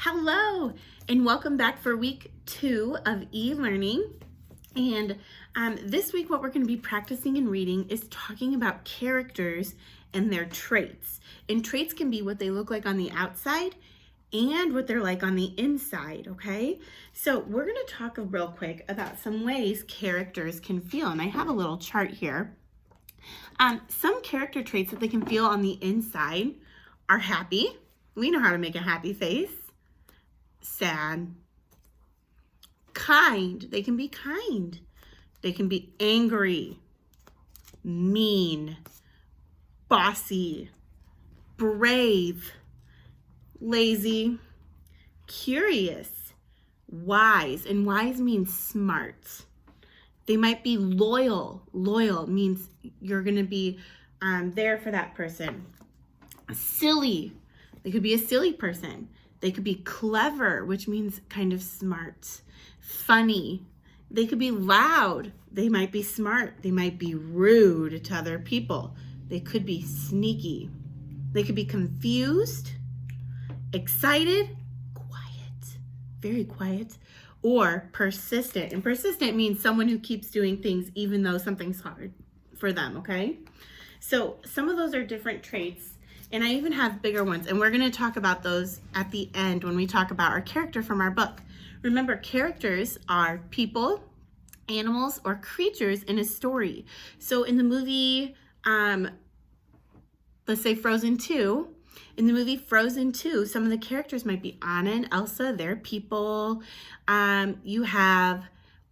Hello, and welcome back for week 2 of e-learning. And this week, what we're going to be practicing and reading is talking about characters and their traits. And traits can be what they look like on the outside and what they're like on the inside, okay? So we're going to talk real quick about some ways characters can feel. And I have a little chart here. Some character traits that they can feel on the inside are happy. We know how to make a happy face. Sad. Kind. They can be kind. They can be angry, mean, bossy, brave, lazy, curious, wise. And wise means smart. They might be loyal. Loyal means you're going to be there for that person. Silly. They could be a silly person. They could be clever, which means kind of smart. Funny. They could be loud. They might be smart. They might be rude to other people. They could be sneaky. They could be confused, excited, quiet, very quiet, or persistent. And persistent means someone who keeps doing things even though something's hard for them, okay? So some of those are different traits. And I even have bigger ones, and we're going to talk about those at the end when we talk about our character from our book. Remember, characters are people, animals, or creatures in a story. So in the movie, let's say Frozen 2, in the movie Frozen 2, some of the characters might be Anna and Elsa. They're people. You have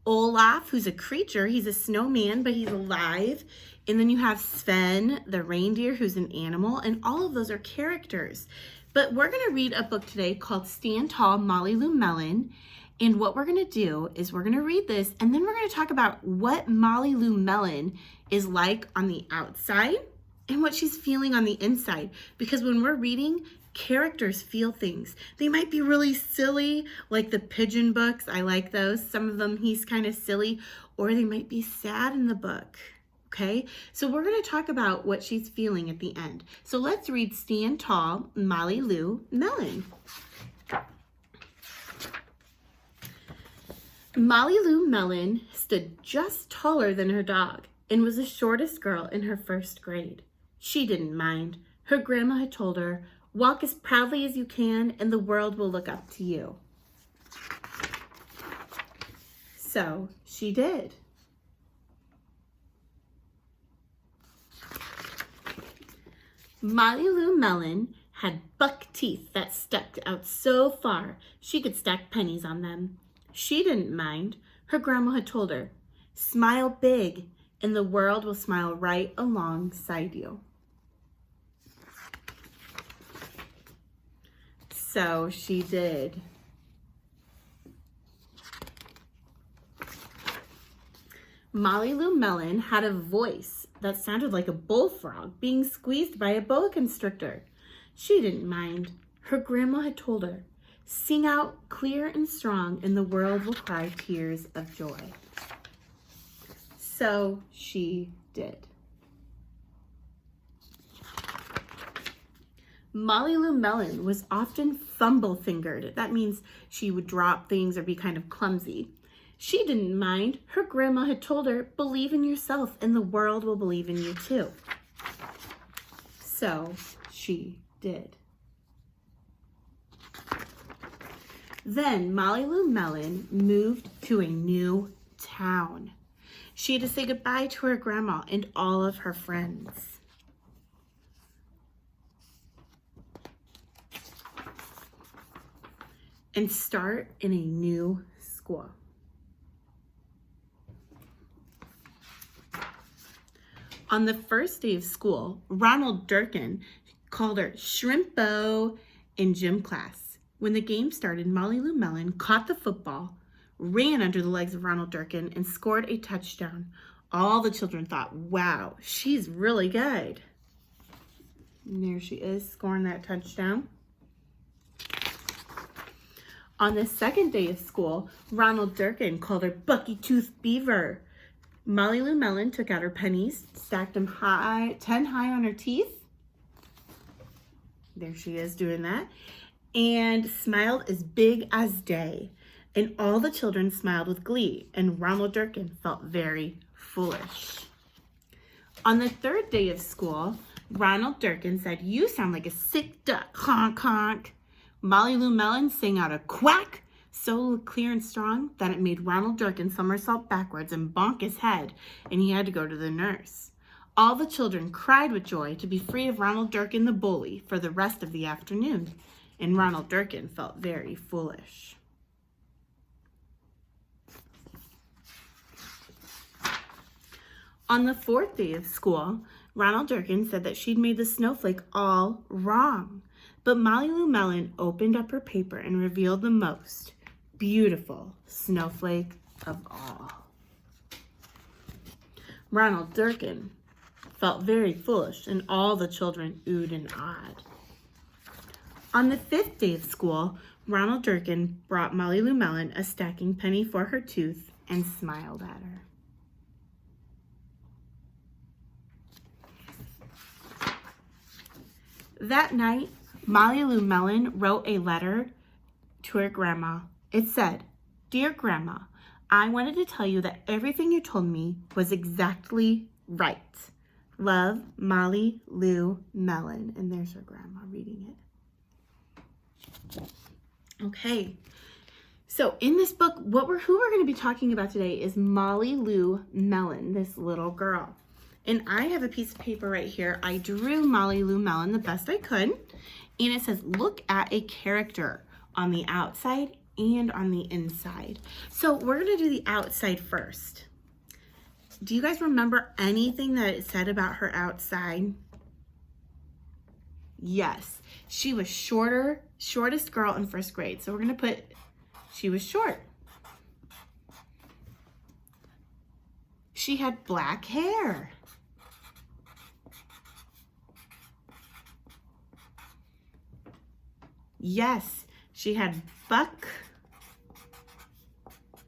Olaf, who's a creature. He's a snowman, but he's alive. And then you have Sven, the reindeer, who's an animal. And all of those are characters. But we're going to read a book today called Stand Tall, Molly Lou Melon. And what we're going to do is we're going to read this, and then we're going to talk about what Molly Lou Melon is like on the outside and what she's feeling on the inside. Because when we're reading, characters feel things. They might be really silly, like the pigeon books. I like those. Some of them, he's kind of silly. Or they might be sad in the book. Okay, so we're going to talk about what she's feeling at the end. So let's read Stand Tall, Molly Lou Melon. Molly Lou Melon stood just taller than her dog and was the shortest girl in her first grade. She didn't mind. Her grandma had told her, "Walk as proudly as you can and the world will look up to you." So she did. Molly Lou Melon had buck teeth that stuck out so far she could stack pennies on them. She didn't mind. Her grandma had told her, "Smile big and the world will smile right alongside you." So she did. Molly Lou Melon had a voice that sounded like a bullfrog being squeezed by a boa constrictor. She didn't mind. Her grandma had told her, "Sing out clear and strong and the world will cry tears of joy." So she did. Molly Lou Melon was often fumble-fingered. That means she would drop things or be kind of clumsy. She didn't mind. Her grandma had told her, "Believe in yourself and the world will believe in you too." So she did. Then Molly Lou Melon moved to a new town. She had to say goodbye to her grandma and all of her friends. And start in a new school. On the first day of school, Ronald Durkin called her Shrimpo in gym class. When the game started, Molly Lou Melon caught the football, ran under the legs of Ronald Durkin, and scored a touchdown. All the children thought, "Wow, she's really good." And there she is, scoring that touchdown. On the second day of school, Ronald Durkin called her Bucky Tooth Beaver. Molly Lou Melon took out her pennies, stacked them 10 high on her teeth. There she is doing that. and smiled as big as day. And all the children smiled with glee, and Ronald Durkin felt very foolish. On the third day of school, Ronald Durkin said, "You sound like a sick duck, honk honk." Molly Lou Melon sang out a quack so clear and strong that it made Ronald Durkin somersault backwards and bonk his head, and he had to go to the nurse. All the children cried with joy to be free of Ronald Durkin the bully for the rest of the afternoon, and Ronald Durkin felt very foolish. On the fourth day of school, Ronald Durkin said that she'd made the snowflake all wrong. But Molly Lou Melon opened up her paper and revealed the most beautiful snowflake of all. Ronald Durkin felt very foolish, and all the children oohed and awed. On the fifth day of school, Ronald Durkin brought Molly Lou Melon a stacking penny for her tooth and smiled at her. That night, Molly Lou Melon wrote a letter to her grandma. It said, "Dear Grandma, I wanted to tell you that everything you told me was exactly right. Love, Molly Lou Melon." And there's her grandma reading it. Okay, so in this book, who we're going to be talking about today is Molly Lou Melon, this little girl. And I have a piece of paper right here. I drew Molly Lou Melon the best I could. And it says, look at a character on the outside and on the inside. So we're going to do the outside first. Do you guys remember anything that it said about her outside? Yes, she was shortest girl in first grade. So we're going to put, she was short. She had black hair. Yes, she had buck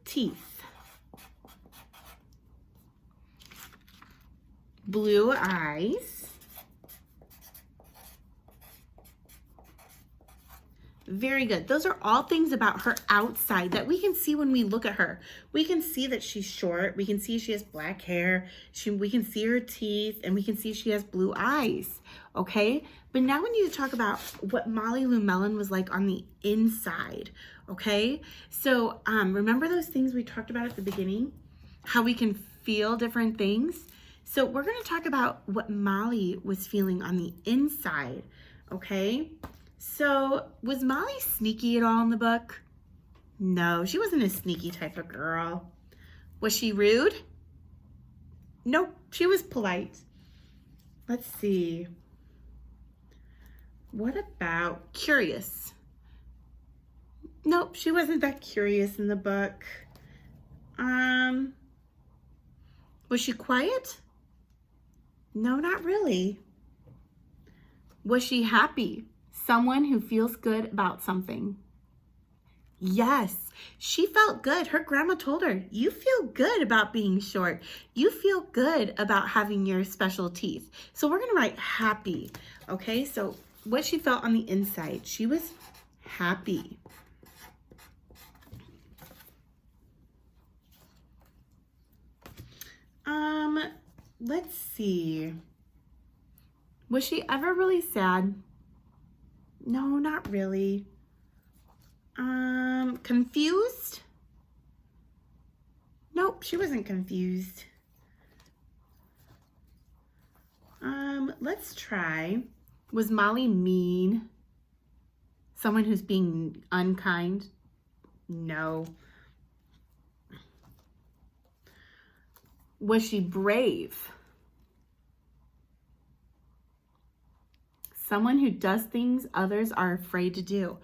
teeth. Blue eyes. Very good. Those are all things about her outside that we can see when we look at her. We can see that she's short. We can see she has black hair. We can see her teeth, and we can see she has blue eyes. Okay? But now we need to talk about what Molly Lou Melon was like on the inside. Okay? So remember those things we talked about at the beginning? How we can feel different things? So we're going to talk about what Molly was feeling on the inside. Okay? So, was Molly sneaky at all in the book? No, she wasn't a sneaky type of girl. Was she rude? Nope, she was polite. Let's see. What about curious? Nope, she wasn't that curious in the book. Was she quiet? No, not really. Was she happy? Someone who feels good about something. Yes, she felt good. Her grandma told her, you feel good about being short. You feel good about having your special teeth. So we're going to write happy. Okay, so what she felt on the inside, she was happy. Let's see. Was she ever really sad? No, not really. Confused? Nope, she wasn't confused. Let's try. Was Molly mean? Someone who's being unkind? No. Was she brave? Someone who does things others are afraid to do.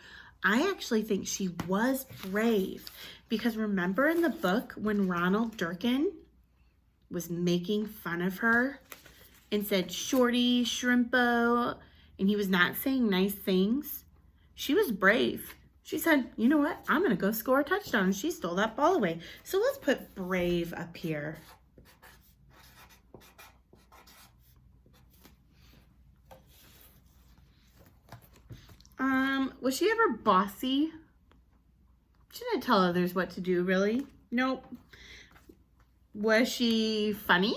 I actually think she was brave because remember in the book when Ronald Durkin was making fun of her and said shorty, shrimpo, and he was not saying nice things? She was brave. She said, you know what? I'm going to go score a touchdown. And she stole that ball away. So let's put brave up here. Was she ever bossy? She didn't tell others what to do, really. Nope. Was she funny?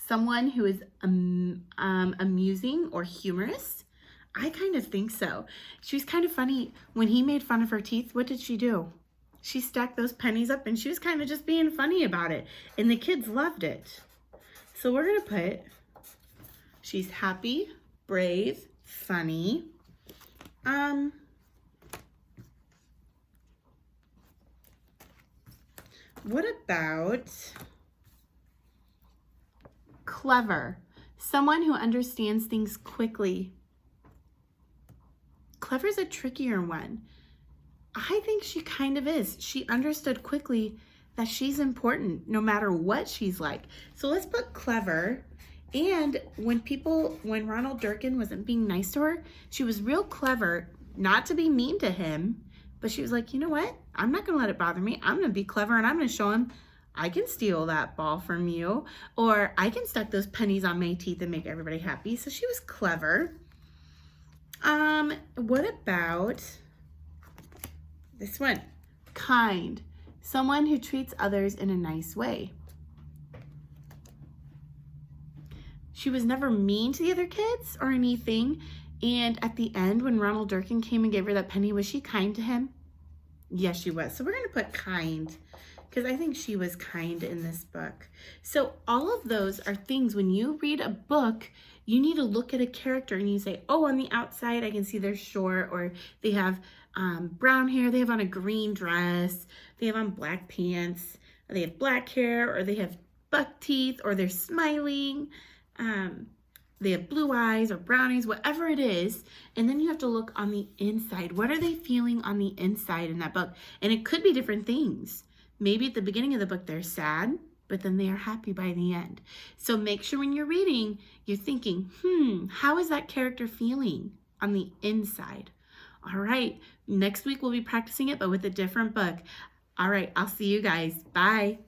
Someone who is amusing or humorous? I kind of think so. She was kind of funny. When he made fun of her teeth, what did she do? She stacked those pennies up and she was kind of just being funny about it. And the kids loved it. So we're going to put, she's happy, brave, funny. What about clever? Someone who understands things quickly. Clever is a trickier one. I think she kind of is. She understood quickly that she's important no matter what she's like. So let's put clever. And when Ronald Durkin wasn't being nice to her, she was real clever, not to be mean to him, but she was like, you know what? I'm not going to let it bother me. I'm going to be clever and I'm going to show him I can steal that ball from you, or I can stuck those pennies on my teeth and make everybody happy. So she was clever. What about this one? Kind. Someone who treats others in a nice way. She was never mean to the other kids or anything. And at the end, when Ronald Durkin came and gave her that penny, was she kind to him? Yes, she was. So we're going to put kind, because I think she was kind in this book. So all of those are things, when you read a book, you need to look at a character and you say, oh, on the outside, I can see they're short, or they have brown hair, they have on a green dress, they have on black pants, or they have black hair, or they have buck teeth, or they're smiling. They have blue eyes or brown eyes, whatever it is. And then you have to look on the inside. What are they feeling on the inside in that book? And it could be different things. Maybe at the beginning of the book, they're sad, but then they are happy by the end. So make sure when you're reading, you're thinking, how is that character feeling on the inside? All right, next week we'll be practicing it, but with a different book. All right, I'll see you guys. Bye.